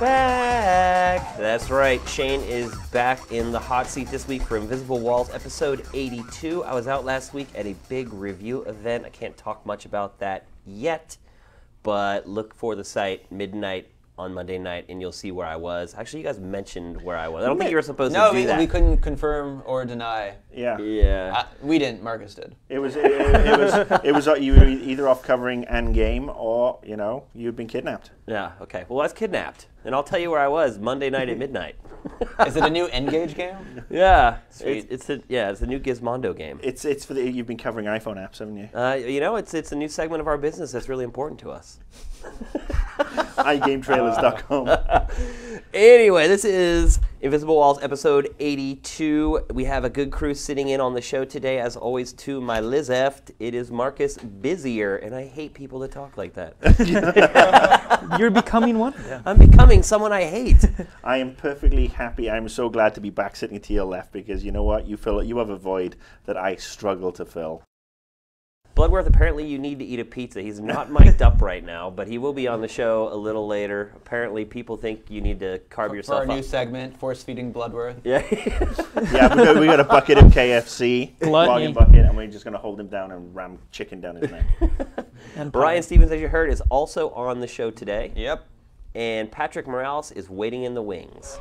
back. That's right. Shane is back in the hot seat this week for Invisible Walls episode 82. I was out last week at a big review event. I can't talk much about that yet, but look for the site midnight on Monday night, and you'll see where I was. Actually, you guys mentioned where I was. I don't think you were supposed to do that. No, we couldn't confirm or deny. Yeah. We didn't. Marcus did. It was you were either off covering Endgame or you'd been kidnapped. Yeah. Okay. Well, I was kidnapped, and I'll tell you where I was Monday night at midnight. Is it a new Engage game? Yeah. Sweet. It's a new Gizmondo game. It's for you've been covering iPhone apps, haven't you? It's a new segment of our business that's really important to us. iGameTrailers.com. Anyway, this is Invisible Walls episode 82. We have a good crew sitting in on the show today. As always, to my left, it is Marcus Busier, and I hate people that talk like that. You're becoming one? Yeah. I'm becoming someone I hate. I am perfectly happy. I'm so glad to be back sitting to your left because you know what? You have a void that I struggle to fill. Bloodworth, apparently you need to eat a pizza. He's not mic'd up right now, but he will be on the show a little later. Apparently people think you need to carb yourself up. For our new segment, Force Feeding Bloodworth. Yeah. Yeah, we got a bucket of KFC, bargain bucket, and we're just going to hold him down and ram chicken down his neck. And Brian Stevens, as you heard, is also on the show today. Yep. And Patrick Morales is waiting in the wings.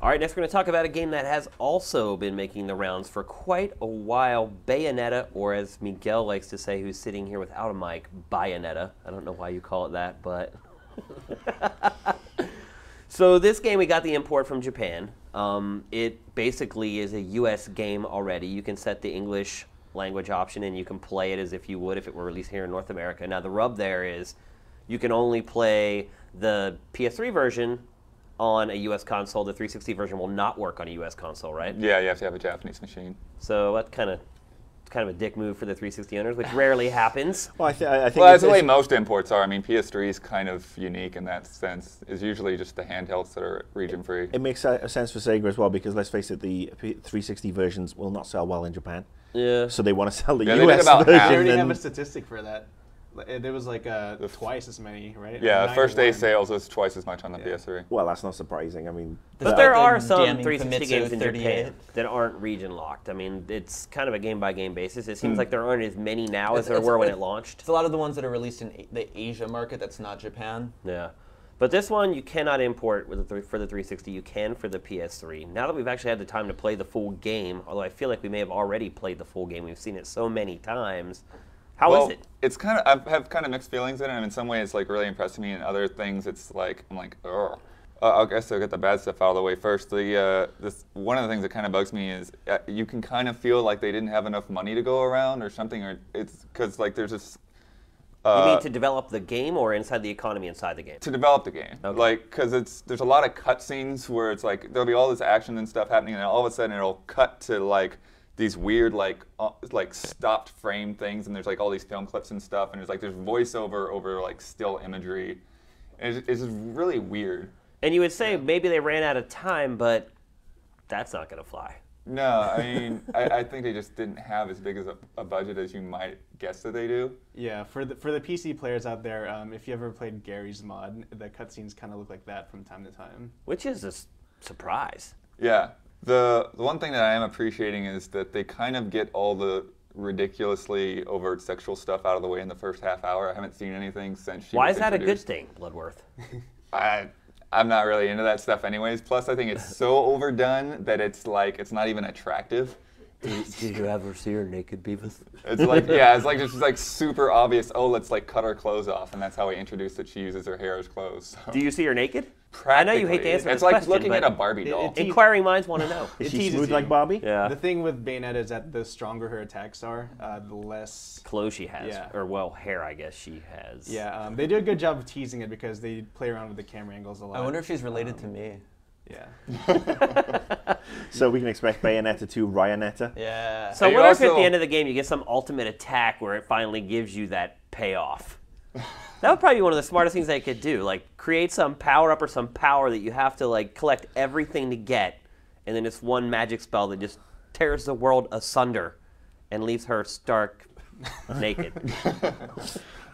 All right, next we're going to talk about a game that has also been making the rounds for quite a while, Bayonetta, or as Miguel likes to say, who's sitting here without a mic, Bayonetta. I don't know why you call it that, but... So this game, we got the import from Japan. It basically is a US game already. You can set the English language option, and you can play it as if you would if it were released here in North America. Now, the rub there is you can only play the PS3 version on a U.S. console. The 360 version will not work on a U.S. console, right? Yeah, you have to have a Japanese machine. So that's kind of a dick move for the 360 owners, which rarely happens. Well, I think that's the way most imports are. I mean, PS3 is kind of unique in that sense. It's usually just the handhelds that are region-free. It makes a sense for Sega as well because, let's face it, the 360 versions will not sell well in Japan. Yeah. So they want to sell the Yeah, US about version. half. They already have a statistic for that. There was like twice as many, right? Yeah, first day sales was twice as much on the PS3. Well, that's not surprising. I mean, but there are some damning 360 games in 38. Japan that aren't region locked. I mean, it's kind of a game-by-game basis. It seems like there aren't as many now as there were when it launched. It's a lot of the ones that are released in the Asia market that's not Japan. Yeah. But this one you cannot import for the 360. You can for the PS3. Now that we've actually had the time to play the full game, although I feel like we may have already played the full game. We've seen it so many times. How is it? It's kind of, I have kind of mixed feelings in it. And in some ways, it's like really impressing me. And other things, it's like, I'm like, ugh. I guess I'll get the bad stuff out of the way first. One of the things that kind of bugs me is you can kind of feel like they didn't have enough money to go around or something. Or it's because like there's this. You mean to develop the game or inside the economy inside the game? To develop the game. Okay. Like, because there's a lot of cutscenes where it's like, there'll be all this action and stuff happening, and all of a sudden it'll cut to like these weird like stopped frame things, and there's like all these film clips and stuff, and there's voiceover over like still imagery. And it's just really weird. And you would say maybe they ran out of time, but that's not going to fly. No, I mean, I think they just didn't have as big as a budget as you might guess that they do. Yeah, for the PC players out there, if you ever played Gary's mod, the cutscenes kind of look like that from time to time. Which is a surprise. Yeah. The one thing that I am appreciating is that they kind of get all the ridiculously overt sexual stuff out of the way in the first half hour. I haven't seen anything since she Why was is that a good introduced. thing, Bloodworth? I'm not really into that stuff anyways. Plus, I think it's so overdone that it's like, it's not even attractive. Did you ever see her naked, Beavis? It's like, yeah, it's like just like super obvious, oh, let's like cut her clothes off. And that's how we introduce that she uses her hair as clothes. So. Do you see her naked? I know you hate to answer this It's like question, looking but at a Barbie doll. inquiring minds want to know. Is It she teases smooth you. like Barbie? Yeah. The thing with Bayonetta is that the stronger her attacks are, the less Clothes she has, Yeah. or well, hair I guess she has. Yeah, they do a good job of teasing it because they play around with the camera angles a lot. I wonder if she's related to me. Yeah. So we can expect Bayonetta 2 Ryanetta? Yeah. So And what you if at also- the end of the game you get some ultimate attack where it finally gives you that payoff? That would probably be one of the smartest things they could do. Like, create some power-up or some power that you have to, like, collect everything to get, and then it's one magic spell that just tears the world asunder and leaves her stark naked.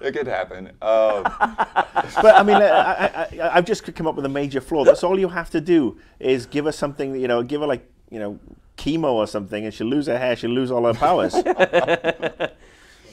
It could happen. But I mean, I've just come up with a major flaw. That's all you have to do is give her something, give her like, chemo or something, and she'll lose her hair, she'll lose all her powers.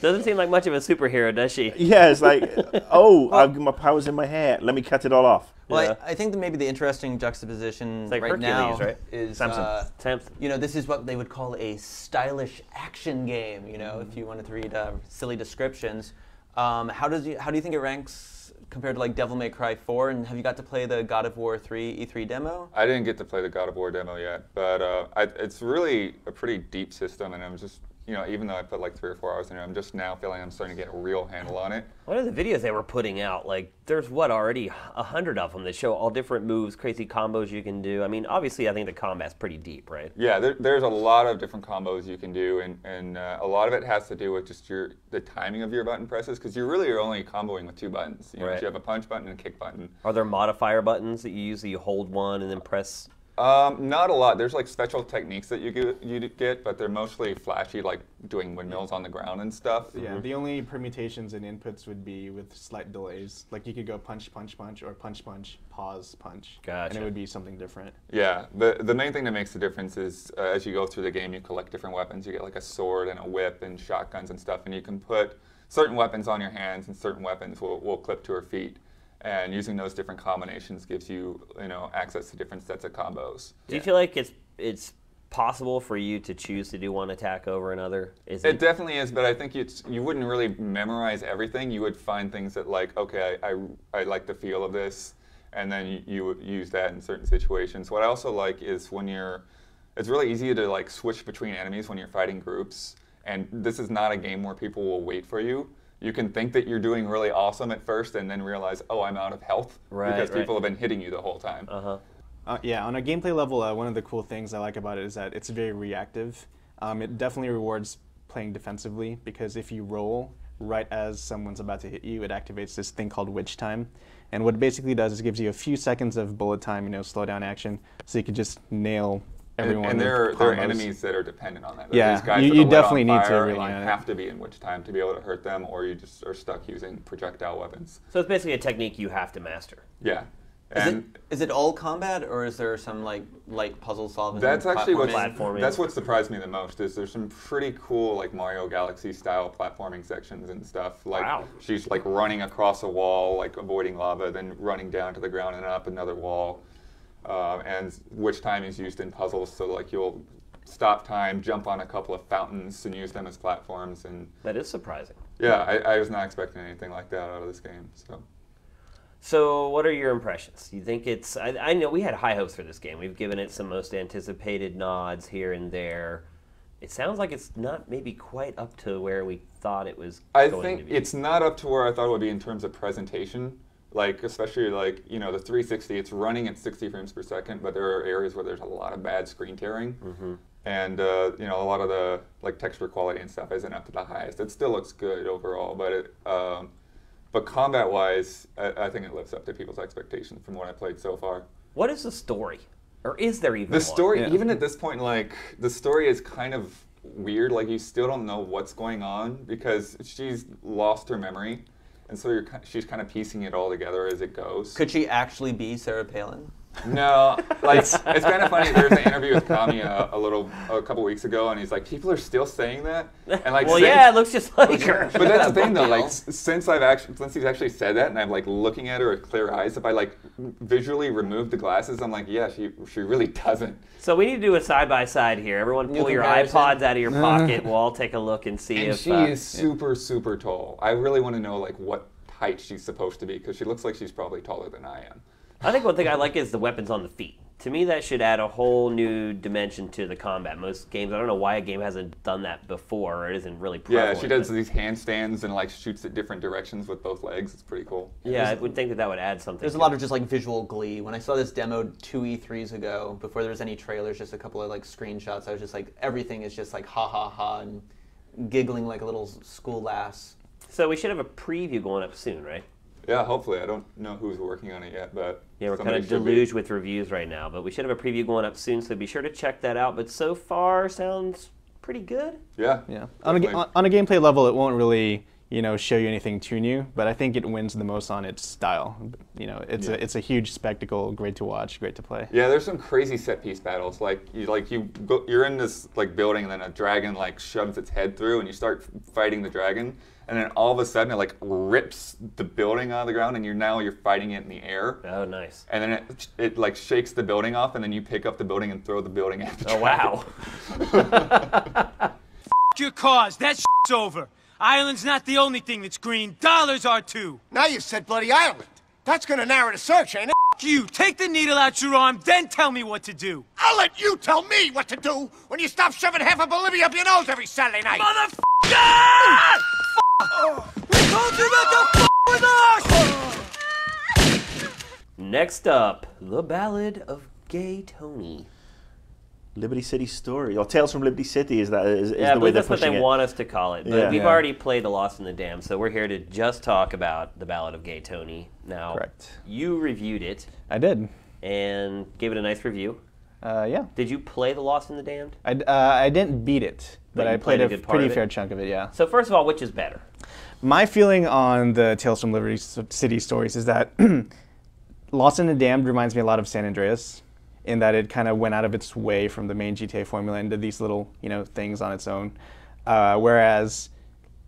Doesn't seem like much of a superhero, does she? Yeah, it's like, I've got my powers in my hair. Let me cut it all off. Well, Yeah. I think that maybe the interesting juxtaposition like right Hercules, now right? is Samson. this is what they would call a stylish action game. If you wanted to read silly descriptions. How do you think it ranks compared to like Devil May Cry 4? And have you got to play the God of War 3 E3 demo? I didn't get to play the God of War demo yet, but it's really a pretty deep system, and I'm just, even though I put like 3 or 4 hours in it, I'm just now feeling I'm starting to get a real handle on it. One of the videos they were putting out, like, there's already 100 of them that show all different moves, crazy combos you can do. I mean, obviously, I think the combat's pretty deep, right? Yeah, there's a lot of different combos you can do, and a lot of it has to do with just the timing of your button presses, because you really are only comboing with 2 buttons. Right. You have a punch button and a kick button. Are there modifier buttons that you use that you hold one and then press? Not a lot. There's like special techniques that you get, but they're mostly flashy, like doing windmills on the ground and stuff. Yeah, the only permutations and inputs would be with slight delays. Like you could go punch, punch, punch, or punch, punch, pause, punch. Gotcha. And it would be something different. Yeah, the main thing that makes the difference is as you go through the game, you collect different weapons. You get like a sword and a whip and shotguns and stuff, and you can put certain weapons on your hands, and certain weapons will clip to her feet. And using those different combinations gives you, access to different sets of combos. Do you feel like it's possible for you to choose to do one attack over another? It definitely is, but I think you wouldn't really memorize everything. You would find things that like, okay, I like the feel of this, and then you would use that in certain situations. What I also like is it's really easy to like switch between enemies when you're fighting groups, and this is not a game where people will wait for you. You can think that you're doing really awesome at first and then realize, I'm out of health because people have been hitting you the whole time. Yeah, on a gameplay level, one of the cool things I like about it is that it's very reactive. It definitely rewards playing defensively, because if you roll right as someone's about to hit you, it activates this thing called witch time. And what it basically does is gives you a few seconds of bullet time, slow down action, so you can just nail everyone. And there are combos. enemies that are dependent on that. Yeah, these guys you that are lit definitely on need to fire, rely and on you it. have to be in witch time to be able to hurt them, or you just are stuck using projectile weapons. So it's basically a technique you have to master. Yeah. And Is it all combat, or is there some like light puzzle solving? that's actually Platforming. that's what surprised me the most. Is there's some pretty cool like Mario Galaxy style platforming sections and stuff. Like Wow. she's like running across a wall, like avoiding lava, then running down to the ground and up another wall. And witch time is used in puzzles, so like you'll stop time, jump on a couple of fountains, and use them as platforms. And That is surprising. yeah, I was not expecting anything like that out of this game. So what are your impressions? You think it's, I know we had high hopes for this game. We've given it some most anticipated nods here and there. It sounds like it's not maybe quite up to where we thought it was I going think to be. it's not up to where I thought it would be in terms of presentation. Like, especially like, the 360, it's running at 60 frames per second, but there are areas where there's a lot of bad screen tearing. Mm-hmm. And, a lot of the like texture quality and stuff isn't up to the highest. It still looks good overall, but combat-wise, I think it lives up to people's expectations from what I played so far. What is the story? Or is there even The one? story, even at this point, like, the story is kind of weird. Like, you still don't know what's going on because she's lost her memory. And so she's kind of piecing it all together as it goes. Could she actually be Sarah Palin? No, like it's kind of funny. There was an interview with Kami a couple weeks ago, and he's like, people are still saying that, and like, Well, yeah, it looks just like her. But that's the thing, though. Like, since he's actually said that, and I'm like looking at her with clear eyes, if I like visually remove the glasses, I'm like, yeah, she really doesn't. So we need to do a side-by-side here. Everyone pull your comparison. iPods out of your pocket. We'll all take a look and see And if... she is super, super tall. I really want to know like what height she's supposed to be, because she looks like she's probably taller than I am. I think one thing I like is the weapons on the feet. To me, that should add a whole new dimension to the combat. Most games, I don't know why a game hasn't done that before, or it isn't really prevalent. Yeah, she does these handstands and like shoots at different directions with both legs. It's pretty cool. Yeah, I would think that would add something. There's a lot of just like visual glee. When I saw this demo 2 E3s ago, before there was any trailers, just a couple of like screenshots, I was just like, everything is just like ha ha ha and giggling like a little school lass. So we should have a preview going up soon, right? Yeah, hopefully. I don't know who's working on it yet, but Yeah, we're kind somebody of should be. deluged with reviews right now, but we should have a preview going up soon, so be sure to check that out. But so far, sounds pretty good. Yeah. Yeah. Definitely. On a gameplay level, it won't really, show you anything too new, but I think it wins the most on its style. It's a huge spectacle, great to watch, great to play. Yeah, there's some crazy set piece battles. You're in this building, and then a dragon shoves its head through, and you start fighting the dragon, and then all of a sudden it rips the building out of the ground, and you're fighting it in the air. Oh, nice. And then it shakes the building off, and then you pick up the building and throw the building at the Oh, dragon. wow. Your cause. That shit's over. Ireland's not the only thing that's green. Dollars are too. Now you said bloody Ireland. That's gonna narrow the search, ain't it? You take the needle out your arm, then tell me what to do. I'll let you tell me what to do when you stop shoving half of Bolivia up your nose every Saturday night. Motherfucker! We told you not to with us! Next up, The Ballad of Gay Tony. Liberty City Story, or Tales from Liberty City is Yeah, I the way believe they're that's what pushing they it. want us to call it. But Yeah. we've Yeah. already played The Lost and the Damned, so we're here to just talk about The Ballad of Gay Tony. Now, Correct. you reviewed it I did. and gave it a nice review. Yeah. Did you play The Lost and the Damned? I didn't beat it, But but you I played played a a good part pretty of it? fair chunk of it, yeah. So first of all, which is better? My feeling on the Tales from Liberty City stories is that Lost and the Damned reminds me a lot of San Andreas, in that it kind of went out of its way from the main GTA formula and did these little, things on its own. Whereas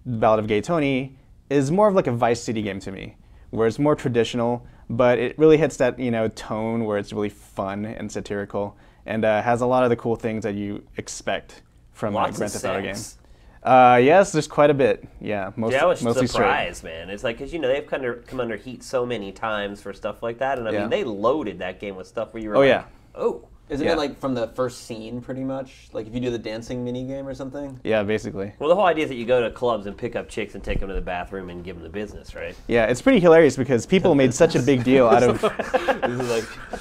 Ballad of Gay Tony is more of like a Vice City game to me, where it's more traditional, but it really hits that, tone where it's really fun and satirical, and has a lot of the cool things that you expect from a Lots Grand of Theft Auto game. sex. Yes, there's quite a bit. Yeah, Yeah, I was mostly straight. surprised, man. It's like, because, they've kind of come under heat so many times for stuff like that, and I Yeah. mean, they loaded that game with stuff where you were Oh, like, yeah. oh. Isn't Yeah. it like from the first scene, pretty much? Like if you do the dancing mini game or something? Yeah, basically. Well, the whole idea is that you go to clubs and pick up chicks and take them to the bathroom and give them the business, right? Yeah, it's pretty hilarious because people made such a big deal out of.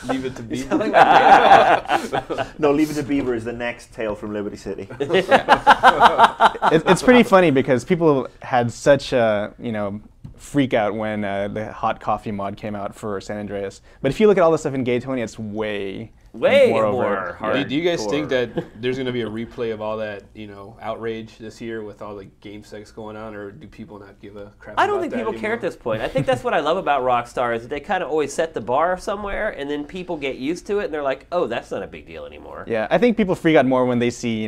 Leave it to be. No, Leave It to Beaver is the next Tale from Liberty City. It's pretty funny because people had such a freak out when the hot coffee mod came out for San Andreas. But if you look at all the stuff in Gay Tony, it's way More overt. hard. Do you guys think that there's going to be a replay of all that, outrage this year with all the game sex going on, or do people not give a crap? I don't about think that people care at anymore? this point. I think that's what I love about Rockstar is that they kind of always set the bar somewhere, and then people get used to it, and they're like, oh, that's not a big deal anymore. Yeah, I think people freak out more when they see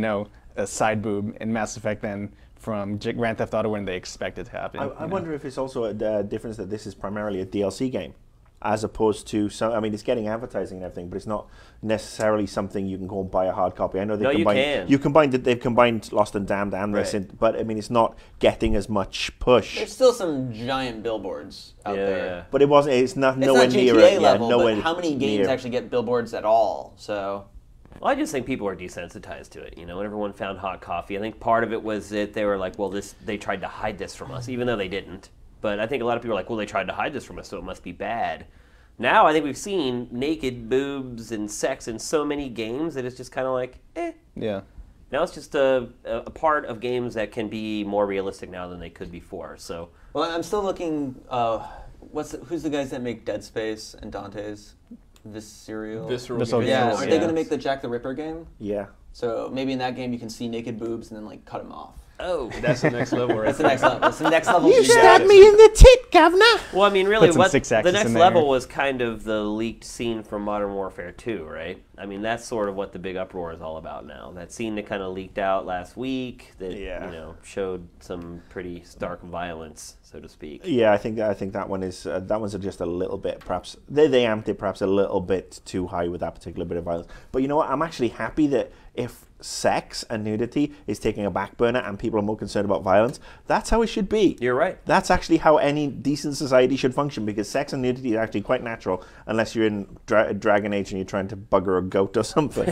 a side boob in Mass Effect than from Grand Theft Auto when they expect it to happen. I wonder if it's also a difference that this is primarily a DLC game, as opposed to some. I mean, it's getting advertising and everything, but it's not necessarily something you can go and buy a hard copy. I know No, you can. They've combined Lost and Damned and this, Right. but I mean, it's not getting as much push. There's still some giant billboards out there. Yeah. But it wasn't. It's not It's nowhere not near. GTA level, nowhere but how many games near. actually get billboards at all? So Well, I just think people are desensitized to it. When everyone found hot coffee, I think part of it was that they were like, well, they tried to hide this from us, even though they didn't. But I think a lot of people are like, well, they tried to hide this from us, so it must be bad. Now I think we've seen naked boobs and sex in so many games that it's just kind of like, eh. Yeah. Now it's just a part of games that can be more realistic now than they could before. So well, I'm still looking. Who's the guys that make Dead Space and Dante's? Visceral. Visceral. Visceral games. Yeah, Games, aren't they yeah. going to make the Jack the Ripper game? Yeah. So maybe in that game you can see naked boobs and then like cut them off. oh, That's the next level, right? That's the next level. That's the next level. You stabbed me in the tit, governor. well, I mean, really, Put some what six the axis next in there. level was kind of the leaked scene from Modern Warfare 2, right? I mean, that's sort of what the big uproar is all about now. That scene that kind of leaked out last week that showed some pretty stark violence, so to speak. Yeah, I think that one is that one's just a little bit perhaps they amped it perhaps a little bit too high with that particular bit of violence. But you know what? I'm actually happy that if sex and nudity is taking a back burner and people are more concerned about violence, that's how it should be. You're right. That's actually how any decent society should function, because sex and nudity is actually quite natural unless you're in Dragon Age and you're trying to bugger a goat or something.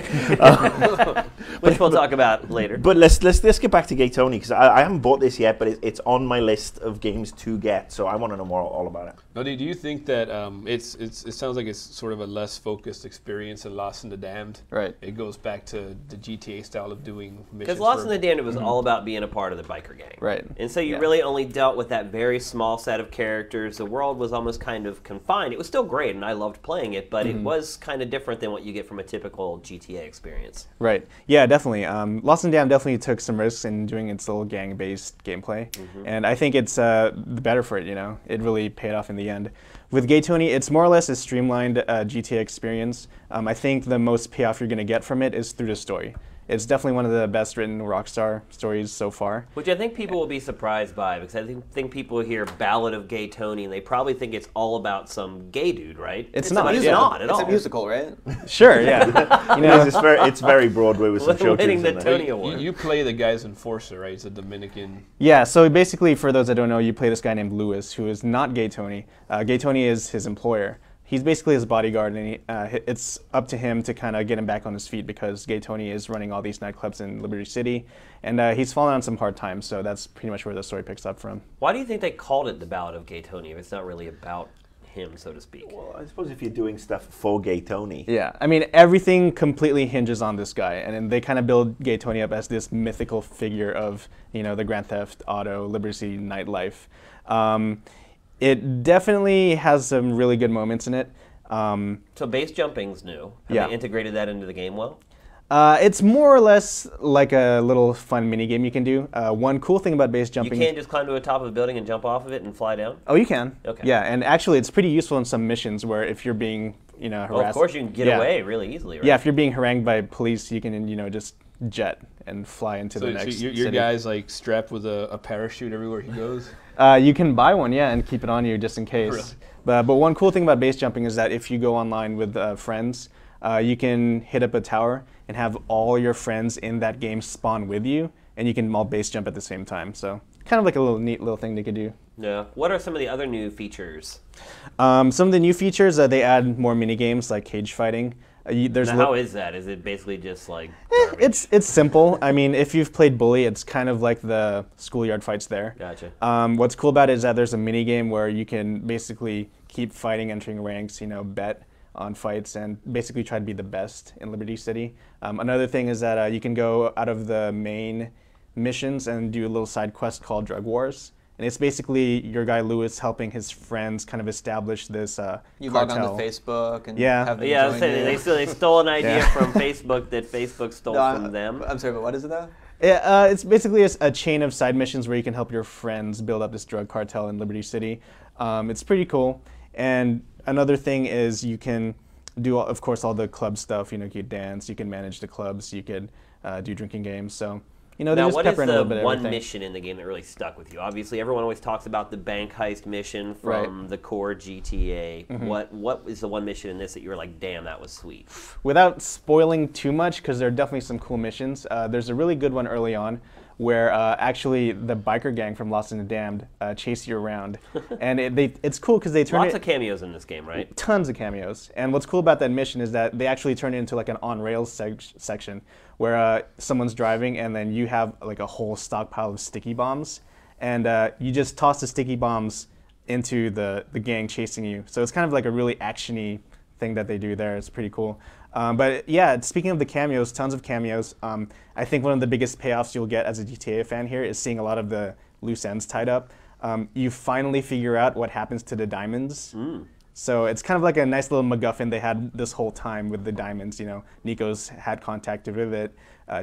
Which we'll talk about later. But let's get back to Gay Tony, because I haven't bought this yet, but it's on my list of games to get, so I want to know more all about it. Now, do you think that it sounds like it's sort of a less focused experience than Lost in the Damned? Right. It goes back to the GTA style of doing missions. Because Lost in the Damned, it was all about being a part of the biker gang. Right. And so you really only dealt with that very small set of characters. The world was almost kind of confined. It was still great, and I loved playing it, but it was kind of different than what you get from a typical GTA experience. Right. Yeah, definitely. Lost in the Damned definitely took some risks in doing its little gang-based gameplay, and I think it's the better for it. You know, it really paid off in the end. With Gay Tony, it's more or less a streamlined GTA experience. I think the most payoff you're going to get from it is through the story. It's definitely one of the best written Rockstar stories so far. Which I think people will be surprised by, because I think people hear Ballad of Gay Tony, and they probably think it's all about some gay dude, right? It's not. It's Yeah. not at all. It's a musical, right? Sure, yeah. You know, It's very Broadway with some show winning tunes the in there. Tony Award. You play the guy's enforcer, right? It's a Dominican. yeah, so basically, for those that don't know, you play this guy named Lewis, who is not Gay Tony. Gay Tony is his employer. He's basically his bodyguard, and it's up to him to kind of get him back on his feet, because Gay Tony is running all these nightclubs in Liberty City, and he's fallen on some hard times, so that's pretty much where the story picks up from. Why do you think they called it the Ballad of Gay Tony if it's not really about him, so to speak? Well, I suppose if you're doing stuff for Gay Tony. Yeah, I mean, everything completely hinges on this guy, and then they kind of build Gay Tony up as this mythical figure of, you know, the Grand Theft Auto, Liberty City nightlife. It definitely has some really good moments in it. So base jumping's new. Have they integrated that into the game well? It's more or less like a little fun mini game you can do. One cool thing about base jumping. You can't just climb to the top of a building and jump off of it and fly down? Oh, you can. Okay. Yeah, and actually, it's pretty useful in some missions where if you're being, you know, harassed. Well, of course you can get away really easily, right? Yeah, if you're being harangued by police, you can, you know, just jet and fly into the next your city. guy's like strapped with a parachute everywhere he goes? You can buy one, yeah, and keep it on you just in case. Really? But one cool thing about base jumping is that if you go online with friends, you can hit up a tower and have all your friends in that game spawn with you, and you can all base jump at the same time. So kind of like a little neat little thing they could do. Yeah. What are some of the other new features? Some of the new features, they add more mini games like cage fighting. How is that? Is it basically just like garbage? It's simple. I mean, if you've played Bully, it's kind of like the schoolyard fights there. Gotcha. What's cool about it is that there's a mini game where you can basically keep fighting, entering ranks, you know, bet on fights, and basically try to be the best in Liberty City. Another thing is that you can go out of the main missions and do a little side quest called Drug Wars. And it's basically your guy Lewis helping his friends kind of establish this You cartel. log on to Facebook and Yeah. have them Yeah, join they you. stole an idea Yeah. from Facebook that Facebook stole from them. I'm sorry, but what is it though? It's basically a chain of side missions where you can help your friends build up this drug cartel in Liberty City. It's pretty cool. And another thing is you can do, of course, all the club stuff. You know, you could dance, you can manage the clubs, you could do drinking games. So, you know, they Now, just what is pepper in a the little bit of one everything. mission in the game that really stuck with you? Obviously, everyone always talks about the bank heist mission from the core GTA. What is the one mission in this that you were like, damn, that was sweet? Without spoiling too much, because there are definitely some cool missions, there's a really good one early on where actually the biker gang from Lost in the Damned chase you around. And it's cool because they turn Lots it... of cameos in this game, right? Tons of cameos. And what's cool about that mission is that they actually turn it into like an on-rails section where someone's driving and then you have like a whole stockpile of sticky bombs. And you just toss the sticky bombs into the gang chasing you. So it's kind of like a really action-y thing that they do there. It's pretty cool. But yeah, speaking of the cameos, tons of cameos. I think one of the biggest payoffs you'll get as a GTA fan here is seeing a lot of the loose ends tied up. You finally figure out what happens to the diamonds. So it's kind of like a nice little MacGuffin they had this whole time with the diamonds. You know, Nico's had contact with it,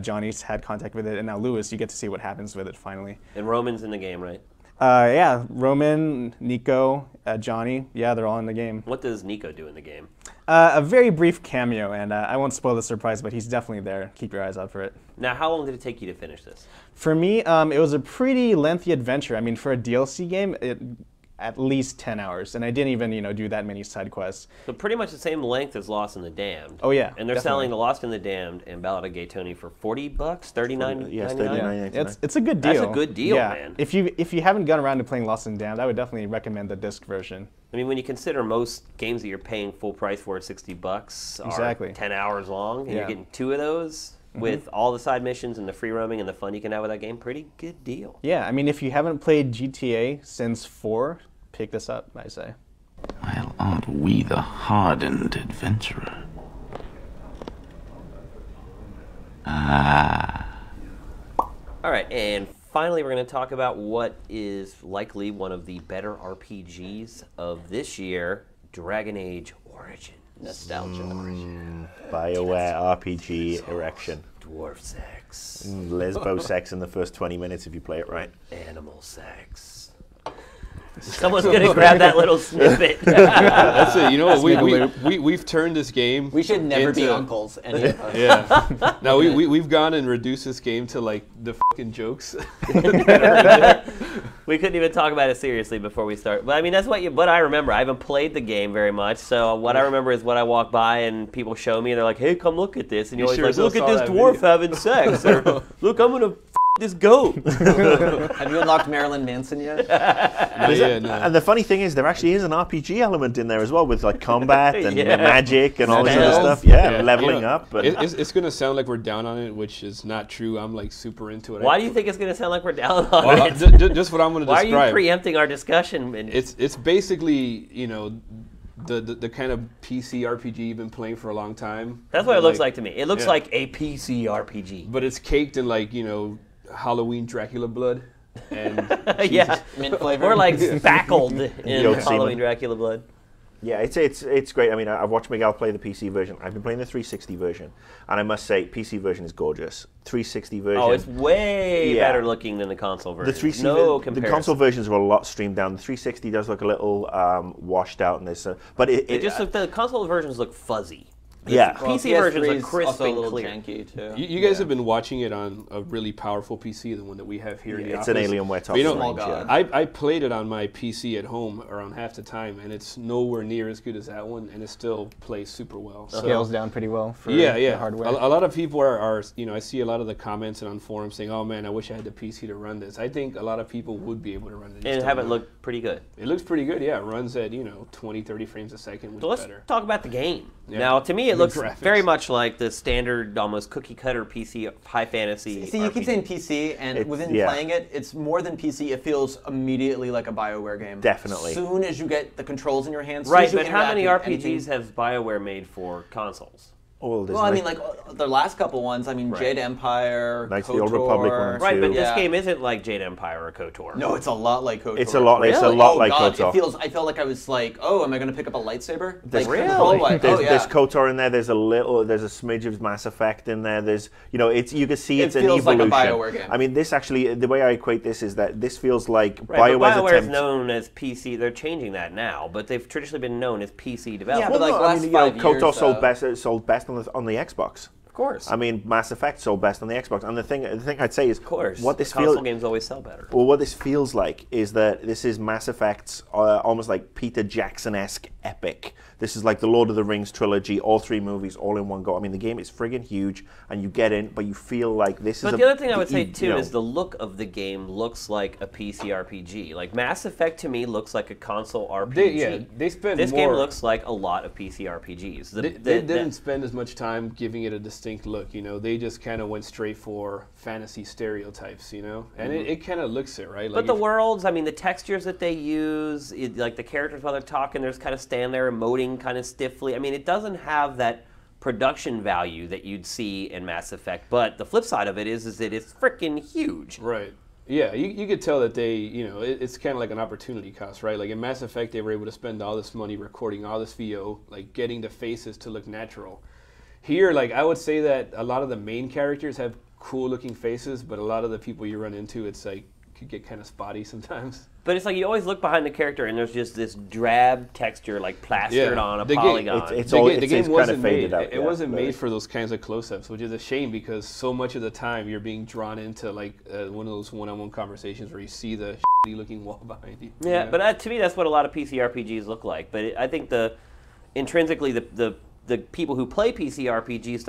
Johnny's had contact with it, and now Lewis, you get to see what happens with it finally. And Roman's in the game, right? Yeah, Roman, Nico, Johnny, yeah, they're all in the game. What does Nico do in the game? A very brief cameo, and I won't spoil the surprise, but he's definitely there. Keep your eyes out for it. Now, how long did it take you to finish this? For me, it was a pretty lengthy adventure. I mean, for a DLC game, at least 10 hours, and I didn't even do that many side quests. So pretty much the same length as Lost in the Damned. Oh yeah, And they're definitely. selling the Lost in the Damned and Ballad of Gay Tony for $40, $39.99. Yes, $39.99. It's a good deal. That's a good deal, yeah. man. If you haven't gone around to playing Lost and Damned, I would definitely recommend the disc version. I mean, when you consider most games that you're paying full price for at $60 are Exactly. 10 hours long, and you're Yeah. getting 2 of those with all the side missions and the free roaming and the fun you can have with that game, pretty good deal. Yeah, I mean, if you haven't played GTA since 4, pick this up, I say. Well, aren't we the hardened adventurer? Ah. All right, and finally, we're going to talk about what is likely one of the better RPGs of this year, Dragon Age Origins. Nostalgia. BioWare RPG Erection. Dwarf sex. Lesbo sex in the first 20 minutes if you play it right. Animal sex. Someone's going to grab that little snippet. That's it. You know what? We've turned this game. We should never be into- uncles. Any of us. Yeah. No, we've gone and reduced this game to like the fucking jokes. We couldn't even talk about it seriously before we start. But I mean, that's what I remember. I haven't played the game very much, so what I remember is what I walk by and people show me, and they're like, "Hey, come look at this," and you're always sure like, as hell "Look at saw this that dwarf video." having sex," or "Look, I'm gonna this goat." Have you unlocked Marilyn Manson yet? And the funny thing is, there actually is an RPG element in there as well, with like combat and Yeah. magic and all this other Spells. stuff. Yeah, leveling You know, up. But it's going to sound like we're down on it, which is not true. I'm like super into it. Why do you think it's gonna sound like we're down on Well, it? just what I'm going to Why describe. are you preempting our discussion? And It's basically the kind of PC RPG you've been playing for a long time. that's what it But, looks like to me. It looks yeah. like a PC RPG. But it's caked in like Halloween Dracula blood, and Yeah, Mint flavor. or like spackled in Yoke Halloween semen. Dracula blood. yeah, it's great. I mean, I've watched Miguel play the PC version. I've been playing the 360 version, and I must say, PC version is gorgeous. 360 version. Oh, it's way Yeah. better looking than the console version. The 360, no the comparison. console versions are a lot streamed down. The 360 does look a little washed out, and there's, but The console versions look fuzzy. yeah. Well, PC versions PS3 are is crisp also a and little clear. janky too. you guys have been watching it on a really powerful PC, the one that we have here in the It's office. an Alienware top But, of the Small range, god. yeah. I played it on my PC at home around half the time, and it's nowhere near as good as that one, and it still plays super well. So, Scales down pretty well for yeah, the hardware. A lot of people are I see a lot of the comments and on forums saying, "Oh man, I wish I had the PC to run this." I think a lot of people would be able to run it. And have it look pretty good. It looks pretty good. Yeah, it runs at 20, 30 frames a second, which So is let's better. talk about the game. Yeah. Now, to me, it The looks graphics. very much like the standard, almost cookie-cutter PC high fantasy. See, you keep RPG. saying PC, and It's- within yeah. playing it, it's more than PC. It feels immediately like a BioWare game. Definitely. As soon as you get the controls in your hands, Right, soon as but you how many interact with RPGs anything- has BioWare made for consoles? Oh, there's Well, I Knight- mean, like the last couple ones. I mean, Right. Jade Empire, Knights of the KOTOR. Old Republic 1 and Right, but Two. this Yeah. game isn't like Jade Empire or KOTOR. No, it's a lot like KOTOR. It's a lot like oh, like God, KOTOR. It feels. I felt like I was like, oh, am I going to pick up a lightsaber? There's, Like, control-wise. there's, Oh, yeah. there's KOTOR in there. There's a smidge of Mass Effect in there. There's, you can see It it's an feels like a evolution. BioWare game. I mean, this actually, the way I equate this is that this feels like Right, BioWare's but BioWare is attempt. known as PC. They're changing that now, but they've traditionally been known as PC developers. Yeah, but like last 5 years, KOTOR sold best on the Xbox. of course. I mean, Mass Effect sold best on the Xbox. And the thing I'd say is, of course. what this console feels. games always sell better. Well, what this feels like is that this is Mass Effect's almost like Peter Jackson-esque epic. This is like the Lord of the Rings trilogy, all 3 movies, all in one go. I mean, the game is friggin' huge, and you get in, but you feel like this is. But the other thing I would say too is the look of the game looks like a PC RPG. Like Mass Effect to me looks like a console RPG. They spend This more. game looks like a lot of PC RPGs. They didn't spend as much time giving it a distinct look. They just kind of went straight for fantasy stereotypes. And it kind of looks it, right? But the worlds, I mean, the textures that they use, like the characters while they're talking, there's kind of stand there emoting kind of stiffly. I mean, it doesn't have that production value that you'd see in Mass Effect. But the flip side of it is that it's freaking huge. Right. Yeah, you could tell that they, it's kind of like an opportunity cost, right? Like in Mass Effect, they were able to spend all this money recording all this VO, like getting the faces to look natural. Here, like I would say that a lot of the main characters have cool looking faces, but a lot of the people you run into, it's like could get kind of spotty sometimes. But it's like you always look behind the character and there's just this drab texture like plastered on a polygon. The game wasn't faded made. out, It wasn't made for those kinds of close-ups, which is a shame because so much of the time you're being drawn into like one of those one-on-one conversations where you see the looking wall behind you. Yeah, but to me, that's what a lot of PC RPGs look like. But I think intrinsically, the people who play PC RPGs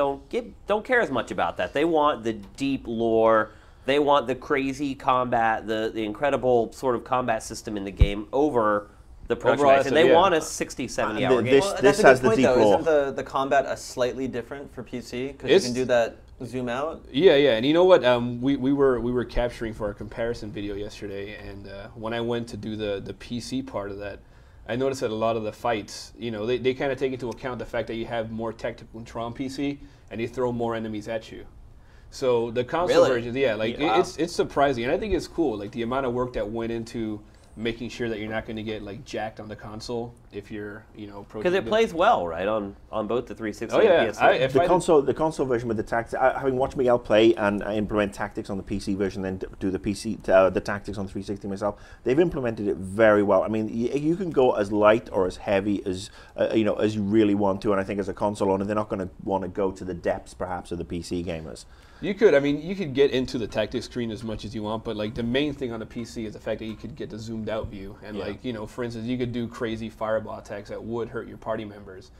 don't care as much about that. They want the deep lore. They want the crazy combat, the incredible sort of combat system in the game over the production rights. And they want a 60, 70-hour game. This has the deep lore. Isn't the combat slightly different for PC? Because you can do that zoom out? Yeah, and you know what? We were capturing for our comparison video yesterday, and when I went to do the PC part of that, I noticed that a lot of the fights, they kind of take into account the fact that you have more tactical control on PC, and they throw more enemies at you. So the console versions, it's surprising, and I think it's cool, like the amount of work that went into making sure that you're not going to get like jacked on the console if you're, because it plays well, right, on both the 360 and PS3. The console version with the tactics. Having watched Miguel play and implement tactics on the PC version, then do the the tactics on 360 myself, they've implemented it very well. I mean, you can go as light or as heavy as as you really want to, and I think as a console owner, they're not going to want to go to the depths perhaps of the PC gamers. You could get into the tactics screen as much as you want, but like the main thing on the PC is the fact that you could get the zoomed out view, and for instance, you could do crazy fireball attacks that would hurt your party members,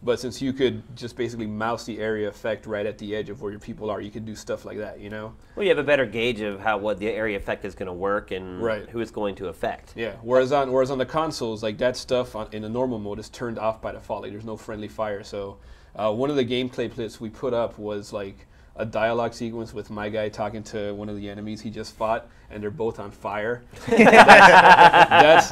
but since you could just basically mouse the area effect right at the edge of where your people are, you could do stuff like that, Well, you have a better gauge of what the area effect is going to work and who it's going to affect. Yeah. Whereas on the consoles, like that stuff in the normal mode is turned off by default. Like there's no friendly fire. So one of the gameplay clips we put up was like a dialogue sequence with my guy talking to one of the enemies he just fought, and they're both on fire. That's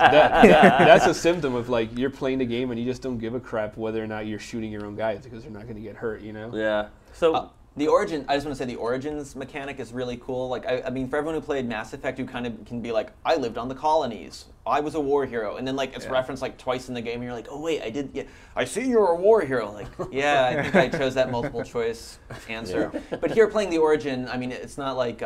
a symptom of like you're playing the game and you just don't give a crap whether or not you're shooting your own guys because they're not going to get hurt, Yeah. So the Origin, I just want to say the Origins mechanic is really cool. Like, I mean, for everyone who played Mass Effect, you kind of can be like, I lived on the colonies. I was a war hero. And then, like, it's referenced, like, twice in the game, and you're like, oh, wait, I see you're a war hero. Like, yeah, I think I chose that multiple choice answer. Yeah. But here, playing the Origin, I mean, it's not like,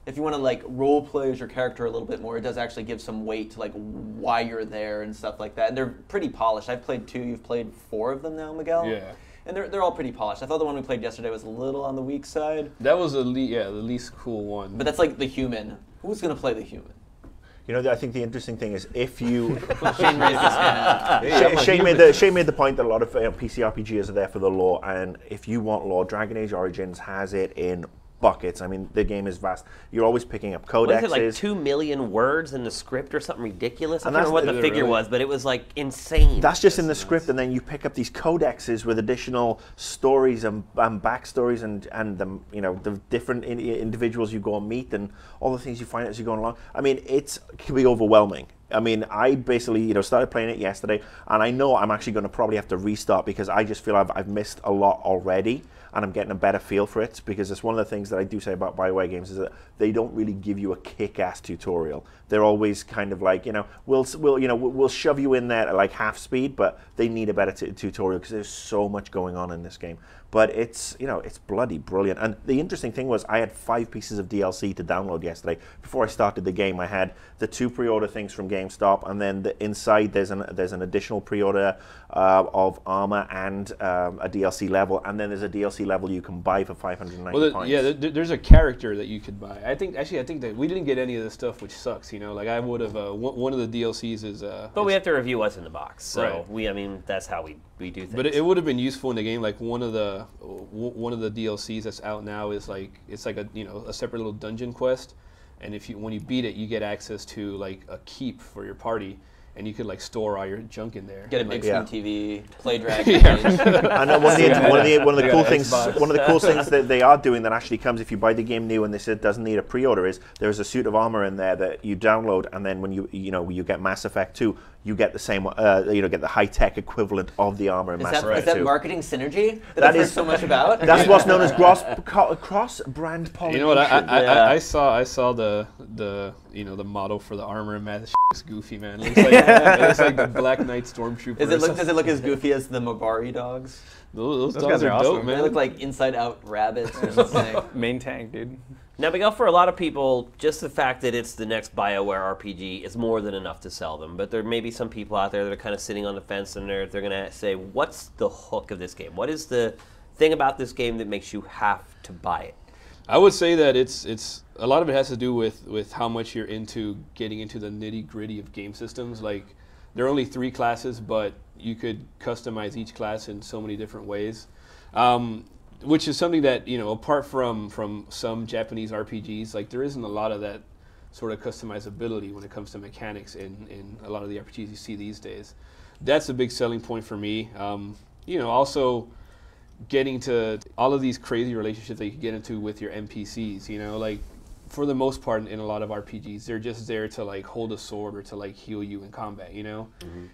if you want to, like, role play as your character a little bit more, it does actually give some weight to, like, why you're there and stuff like that. And they're pretty polished. I've played 2. You've played 4 of them now, Miguel? Yeah. And they're all pretty polished. I thought the one we played yesterday was a little on the weak side. That was the least cool one. But that's like the human. Who's going to play the human? I think the interesting thing is if you... Shane raised his hand. Shane made the point that a lot of PC RPGs are there for the lore, and if you want lore, Dragon Age Origins has it in buckets. I mean, the game is vast. You're always picking up codexes. Was it like 2 million words in the script or something ridiculous? I don't remember what the figure was, but it was like insane. That's just in the script, and then you pick up these codexes with additional stories and backstories and the different individuals you go and meet and all the things you find as you go along. I mean, it can be overwhelming. I mean, I basically, started playing it yesterday, and I know I'm actually going to probably have to restart because I just feel I've missed a lot already, and I'm getting a better feel for it, because it's one of the things that I do say about BioWare games is that they don't really give you a kick-ass tutorial. They're always kind of like, we'll shove you in there at like half speed, but they need a better tutorial because there's so much going on in this game. But it's, it's bloody brilliant. And the interesting thing was I had 5 pieces of DLC to download yesterday. Before I started the game, I had the 2 pre-order things from GameStop, and then inside there's an additional pre-order of armor and a DLC level, and then there's a DLC level you can buy for 590 points. Yeah, there's a character that you could buy. I think that we didn't get any of this stuff, which sucks. Like I would have. One of the DLCs is. But we have to review what's in the box, so right. That's how we do things. But it would have been useful in the game. Like one of the DLCs that's out now is like it's like a separate little dungeon quest, and when you beat it, you get access to like a keep for your party. And you could like store all your junk in there. Get a big screen TV, play Dragon Age. I know one of the cool things that they are doing that actually comes if you buy the game new and it doesn't need a pre-order is there's a suit of armor in there that you download, and then when you get Mass Effect 2, you get the same get the high-tech equivalent of the armor in Mass Effect 2. Is that marketing synergy that I've heard so much about? That's what's known as cross-brand pollination. You know what? I saw the model for the armor in Mass Effect. It's goofy, man. It looks like the Black Knight Stormtrooper. Does it look as goofy as the Mogari dogs? Those dogs are awesome, dope, man. They look like inside-out rabbits. Main tank, dude. Now, Miguel, for a lot of people, just the fact that it's the next BioWare RPG is more than enough to sell them. But there may be some people out there that are kind of sitting on the fence, and they're going to say, what's the hook of this game? What is the thing about this game that makes you have to buy it? I would say that it's a lot of it has to do with how much you're into getting into the nitty-gritty of game systems. Like, there are only 3 classes, but you could customize each class in so many different ways, which is something that, you know, apart from some Japanese RPGs, like, there isn't a lot of that sort of customizability when it comes to mechanics in a lot of the RPGs you see these days. That's a big selling point for me. You know, also getting to all of these crazy relationships that you can get into with your NPCs, you know, like, for the most part in a lot of RPGs, they're just there to, like, hold a sword or to, like, heal you in combat, you know?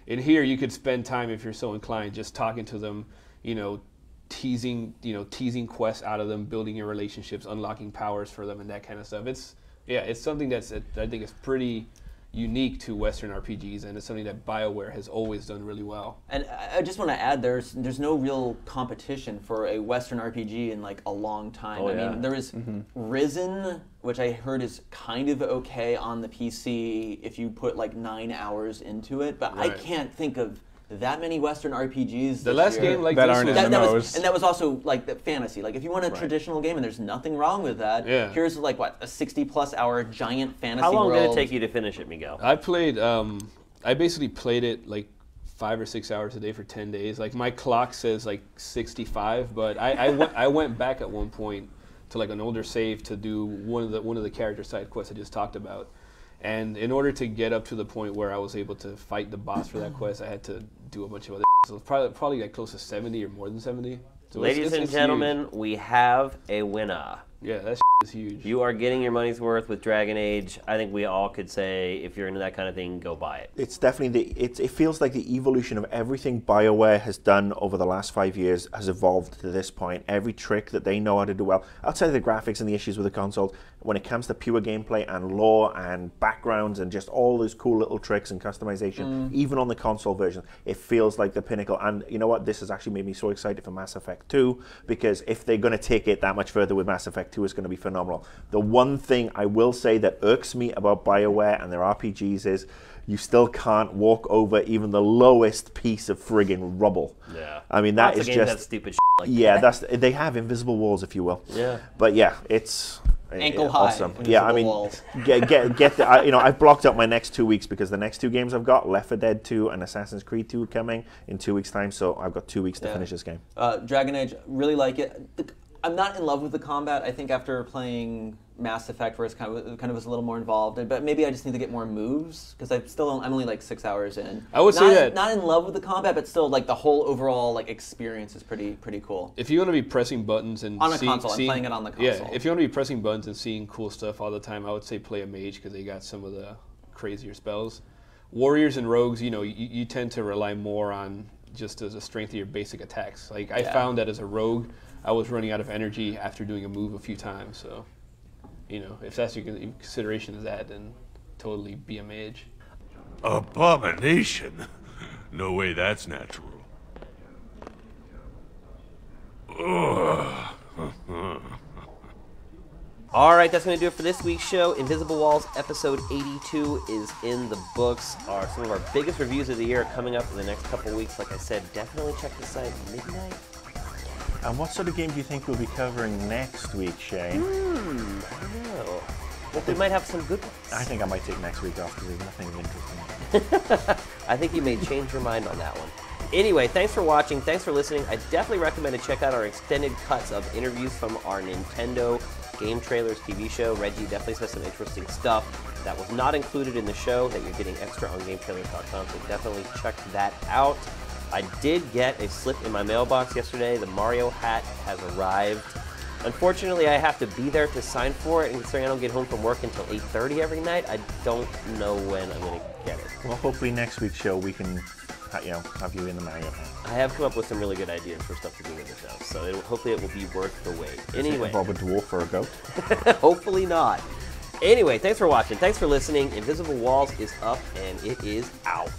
In here, you could spend time, if you're so inclined, just talking to them, you know, teasing quests out of them, building your relationships, unlocking powers for them, and that kind of stuff. It's something I think is pretty unique to Western RPGs, and it's something that BioWare has always done really well. And I just want to add, there's no real competition for a Western RPG in like a long time. I mean, there is Risen, which I heard is kind of okay on the PC if you put like 9 hours into it, but I can't think of that many Western RPGs. The last game like that this aren't was, and that was also like the fantasy. Like if you want a traditional game, and there's nothing wrong with that. Yeah. Here's like what, a 60+ hour giant fantasy How long world. did it take you to finish it, Miguel? I played. I basically played it like 5 or 6 hours a day for 10 days. Like my clock says like 65, but I went back at one point to like an older save to do one of the character side quests I just talked about. And in order to get up to the point where I was able to fight the boss for that quest, I had to do a bunch of other. So probably like close to 70 or more than 70. So Ladies and gentlemen, huge. we have a winner. Yeah, that is huge. You are getting your money's worth with Dragon Age. I think we all could say, if you're into that kind of thing, go buy it. It's definitely it feels like the evolution of everything BioWare has done over the last 5 years has evolved to this point. Every trick that they know how to do well, outside of the graphics and the issues with the console, when it comes to pure gameplay and lore and backgrounds and just all those cool little tricks and customization, even on the console version, it feels like the pinnacle. And you know what? This has actually made me so excited for Mass Effect 2, because if they're going to take it that much further with Mass Effect 2, it's going to be phenomenal. The one thing I will say that irks me about BioWare and their RPGs is you still can't walk over even the lowest piece of friggin' rubble. Yeah. I mean, that Lots is of games just have stupid like yeah. that. They have invisible walls, if you will. Yeah. But yeah, it's Ankle high. awesome. Yeah, I mean, walls. get the. You know, I've blocked out my next 2 weeks because the next 2 games I've got, Left 4 Dead 2 and Assassin's Creed 2, coming in 2 weeks' time. So I've got 2 weeks to finish this game. Dragon Age, really like it. I'm not in love with the combat. I think after playing Mass Effect, where it's kind of was a little more involved, but maybe I just need to get more moves because I'm only like 6 hours in. I would say that not in love with the combat, but still like the whole overall like experience is pretty cool. If you want to be pressing buttons and on a console, I'm playing it on the console. Yeah, if you want to be pressing buttons and seeing cool stuff all the time, I would say play a mage because they got some of the crazier spells. Warriors and rogues, you know, you tend to rely more on just as a strength of your basic attacks. Like I found that as a rogue, I was running out of energy after doing a move a few times. So, you know, if that's your consideration of that, then totally be a mage. Abomination? No way that's natural. All right, that's going to do it for this week's show. Invisible Walls episode 82 is in the books. Some of our biggest reviews of the year are coming up in the next couple weeks. Like I said, definitely check the site midnight. And what sort of game do you think we'll be covering next week, Shane? I don't know. Well, we might have some good ones. I think I might take next week off because there's nothing interesting. I think you may change your mind on that one. Anyway, thanks for watching. Thanks for listening. I definitely recommend to check out our extended cuts of interviews from our Nintendo Game Trailers TV show. Reggie definitely says some interesting stuff that was not included in the show that you're getting extra on GameTrailers.com, so definitely check that out. I did get a slip in my mailbox yesterday. The Mario hat has arrived. Unfortunately, I have to be there to sign for it, and considering I don't get home from work until 8:30 every night, I don't know when I'm going to get it. Well, hopefully next week's show we can, have you in the Mario hat. I have come up with some really good ideas for stuff to do with the show, so hopefully it will be worth the wait. Anyway. Involve a dwarf or a goat? Hopefully not. Anyway, thanks for watching. Thanks for listening. Invisible Walls is up, and it is out.